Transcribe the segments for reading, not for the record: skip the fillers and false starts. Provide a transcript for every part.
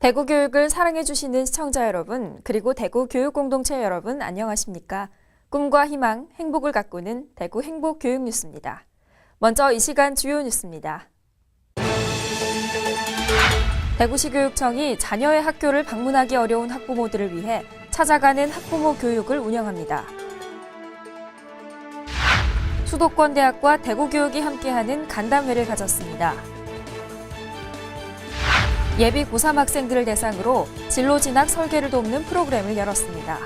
대구 교육을 사랑해주시는 시청자 여러분, 그리고 대구 교육공동체 여러분 안녕하십니까? 꿈과 희망, 행복을 가꾸는 대구 행복교육뉴스입니다. 먼저 이 시간 주요 뉴스입니다. 대구시 교육청이 자녀의 학교를 방문하기 어려운 학부모들을 위해 찾아가는 학부모 교육을 운영합니다. 수도권대학과 대구교육이 함께하는 간담회를 가졌습니다. 예비 고3 학생들을 대상으로 진로 진학 설계를 돕는 프로그램을 열었습니다.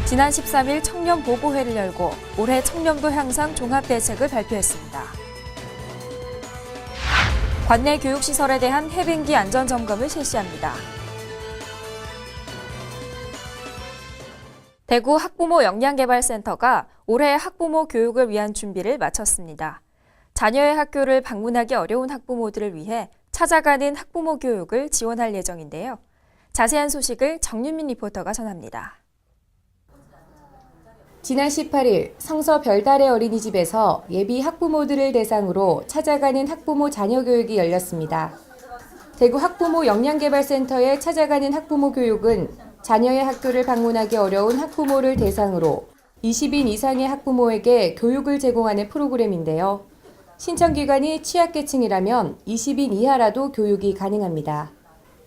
지난 13일 청년 보고회를 열고 올해 청렴도 향상 종합대책을 발표했습니다. 관내 교육시설에 대한 해빙기 안전점검을 실시합니다. 대구 학부모 역량개발센터가 올해 학부모 교육을 위한 준비를 마쳤습니다. 자녀의 학교를 방문하기 어려운 학부모들을 위해 찾아가는 학부모 교육을 지원할 예정인데요. 자세한 소식을 정윤민 리포터가 전합니다. 지난 18일 성서 별달의 어린이집에서 예비 학부모들을 대상으로 찾아가는 학부모 자녀 교육이 열렸습니다. 대구 학부모 역량개발센터에 찾아가는 학부모 교육은 자녀의 학교를 방문하기 어려운 학부모를 대상으로 20인 이상의 학부모에게 교육을 제공하는 프로그램인데요. 신청기관이 취약계층이라면 20인 이하라도 교육이 가능합니다.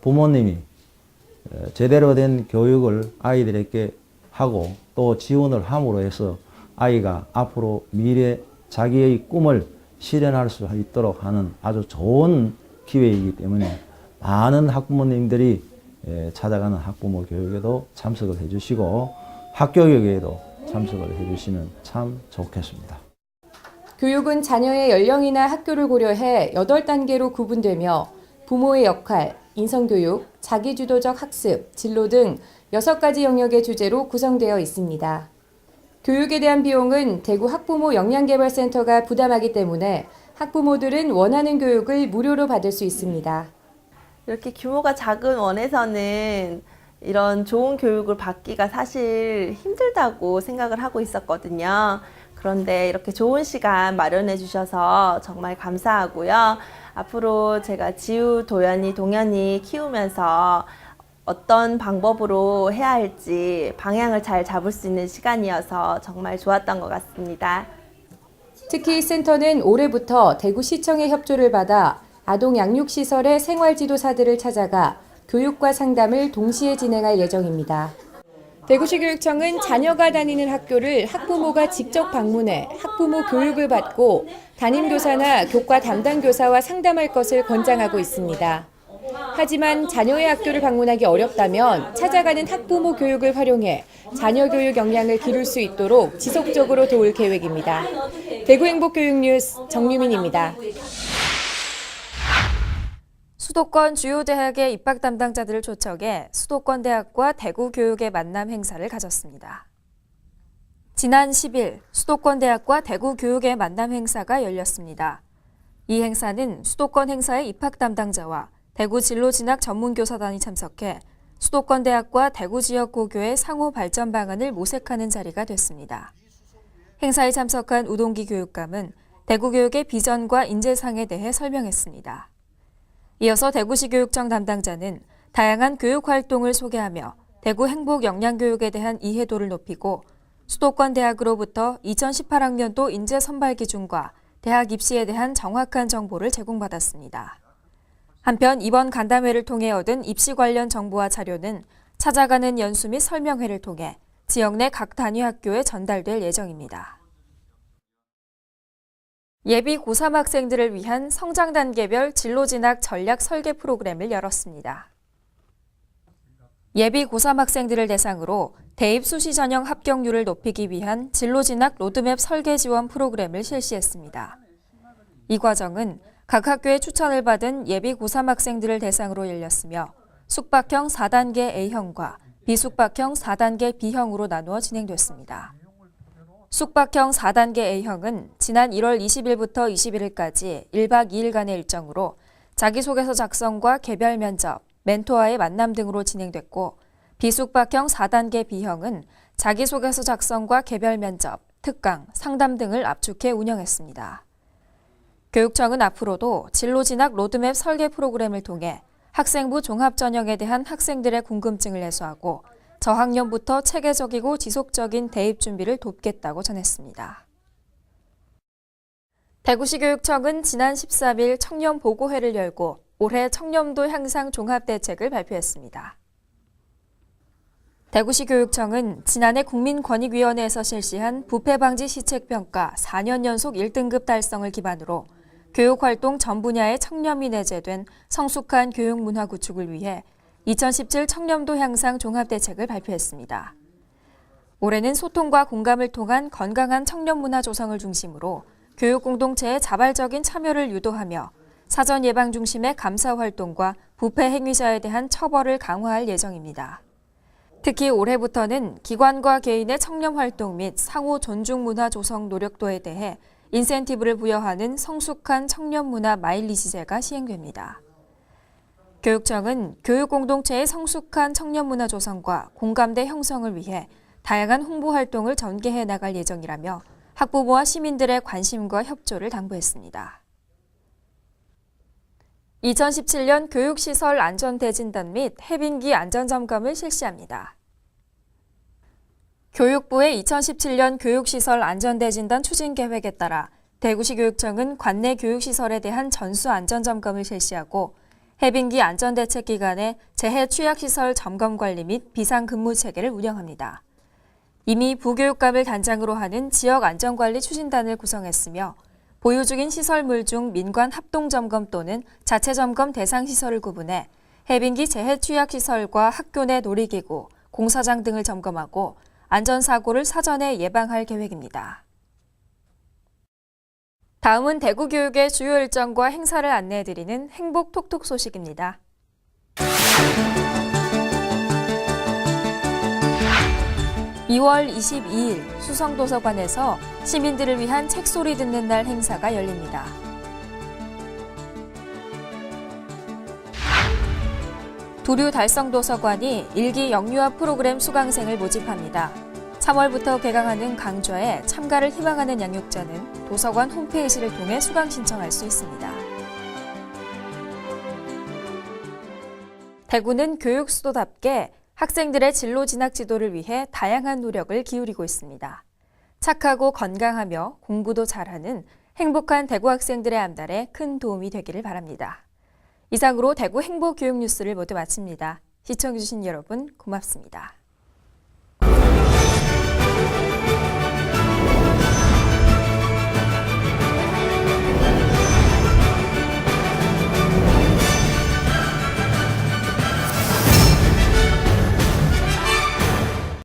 부모님이 제대로 된 교육을 아이들에게 하고 또 지원을 함으로 해서 아이가 앞으로 미래 자기의 꿈을 실현할 수 있도록 하는 아주 좋은 기회이기 때문에 많은 학부모님들이 찾아가는 학부모 교육에도 참석을 해주시고 학교 교육에도 참석을 해주시면 참 좋겠습니다. 교육은 자녀의 연령이나 학교를 고려해 8단계로 구분되며 부모의 역할, 인성교육, 자기주도적 학습, 진로 등 6가지 영역의 주제로 구성되어 있습니다. 교육에 대한 비용은 대구 학부모 역량개발센터가 부담하기 때문에 학부모들은 원하는 교육을 무료로 받을 수 있습니다. 이렇게 규모가 작은 원에서는 이런 좋은 교육을 받기가 사실 힘들다고 생각을 하고 있었거든요. 그런데 이렇게 좋은 시간 마련해 주셔서 정말 감사하고요. 앞으로 제가 지우, 도연이, 동연이 키우면서 어떤 방법으로 해야 할지 방향을 잘 잡을 수 있는 시간이어서 정말 좋았던 것 같습니다. 특히 센터는 올해부터 대구시청의 협조를 받아 아동 양육시설의 생활지도사들을 찾아가 교육과 상담을 동시에 진행할 예정입니다. 대구시 교육청은 자녀가 다니는 학교를 학부모가 직접 방문해 학부모 교육을 받고 담임교사나 교과 담당 교사와 상담할 것을 권장하고 있습니다. 하지만 자녀의 학교를 방문하기 어렵다면 찾아가는 학부모 교육을 활용해 자녀 교육 역량을 기를 수 있도록 지속적으로 도울 계획입니다. 대구 행복교육뉴스 정유민입니다. 수도권 주요 대학의 입학 담당자들을 초청해 수도권대학과 대구교육의 만남 행사를 가졌습니다. 지난 10일 수도권대학과 대구교육의 만남 행사가 열렸습니다. 이 행사는 수도권 행사의 입학 담당자와 대구 진로진학 전문교사단이 참석해 수도권대학과 대구지역고교의 상호 발전 방안을 모색하는 자리가 됐습니다. 행사에 참석한 우동기 교육감은 대구교육의 비전과 인재상에 대해 설명했습니다. 이어서 대구시 교육청 담당자는 다양한 교육 활동을 소개하며 대구 행복 역량교육에 대한 이해도를 높이고 수도권 대학으로부터 2018학년도 인재 선발 기준과 대학 입시에 대한 정확한 정보를 제공받았습니다. 한편 이번 간담회를 통해 얻은 입시 관련 정보와 자료는 찾아가는 연수 및 설명회를 통해 지역 내 각 단위 학교에 전달될 예정입니다. 예비 고3 학생들을 위한 성장 단계별 진로 진학 전략 설계 프로그램을 열었습니다. 예비 고3 학생들을 대상으로 대입 수시 전형 합격률을 높이기 위한 진로 진학 로드맵 설계 지원 프로그램을 실시했습니다. 이 과정은 각 학교의 추천을 받은 예비 고3 학생들을 대상으로 열렸으며 숙박형 4단계 A형과 비숙박형 4단계 B형으로 나누어 진행됐습니다. 숙박형 4단계 A형은 지난 1월 20일부터 21일까지 1박 2일간의 일정으로 자기소개서 작성과 개별 면접, 멘토와의 만남 등으로 진행됐고 비숙박형 4단계 B형은 자기소개서 작성과 개별 면접, 특강, 상담 등을 압축해 운영했습니다. 교육청은 앞으로도 진로 진학 로드맵 설계 프로그램을 통해 학생부 종합 전형에 대한 학생들의 궁금증을 해소하고 저학년부터 체계적이고 지속적인 대입 준비를 돕겠다고 전했습니다. 대구시 교육청은 지난 13일 청년 보고회를 열고 올해 청렴도 향상 종합대책을 발표했습니다. 대구시 교육청은 지난해 국민권익위원회에서 실시한 부패방지 시책평가 4년 연속 1등급 달성을 기반으로 교육활동 전 분야에 청렴이 내재된 성숙한 교육문화 구축을 위해 2017 청렴도 향상 종합대책을 발표했습니다. 올해는 소통과 공감을 통한 건강한 청렴문화 조성을 중심으로 교육 공동체의 자발적인 참여를 유도하며 사전 예방 중심의 감사 활동과 부패 행위자에 대한 처벌을 강화할 예정입니다. 특히 올해부터는 기관과 개인의 청렴 활동 및 상호 존중 문화 조성 노력도에 대해 인센티브를 부여하는 성숙한 청렴 문화 마일리지제가 시행됩니다. 교육청은 교육 공동체의 성숙한 청년 문화 조성과 공감대 형성을 위해 다양한 홍보 활동을 전개해 나갈 예정이라며 학부모와 시민들의 관심과 협조를 당부했습니다. 2017년 교육시설 안전대진단 및 해빙기 안전점검을 실시합니다. 교육부의 2017년 교육시설 안전대진단 추진계획에 따라 대구시 교육청은 관내 교육시설에 대한 전수 안전점검을 실시하고 해빙기 안전대책 기간에 재해 취약시설 점검관리 및 비상근무체계를 운영합니다. 이미 부교육감을 단장으로 하는 지역안전관리 추진단을 구성했으며 보유 중인 시설물 중 민관 합동점검 또는 자체점검 대상 시설을 구분해 해빙기 재해 취약시설과 학교 내 놀이기구, 공사장 등을 점검하고 안전사고를 사전에 예방할 계획입니다. 다음은 대구 교육의 주요 일정과 행사를 안내해드리는 행복 톡톡 소식입니다. 2월 22일 수성도서관에서 시민들을 위한 책소리 듣는 날 행사가 열립니다. 두류 달성도서관이 일기 영유아 프로그램 수강생을 모집합니다. 3월부터 개강하는 강좌에 참가를 희망하는 양육자는 도서관 홈페이지를 통해 수강 신청할 수 있습니다. 대구는 교육 수도답게 학생들의 진로 진학 지도를 위해 다양한 노력을 기울이고 있습니다. 착하고 건강하며 공부도 잘하는 행복한 대구 학생들의 앞날에 큰 도움이 되기를 바랍니다. 이상으로 대구 행복교육 뉴스를 모두 마칩니다. 시청해주신 여러분 고맙습니다.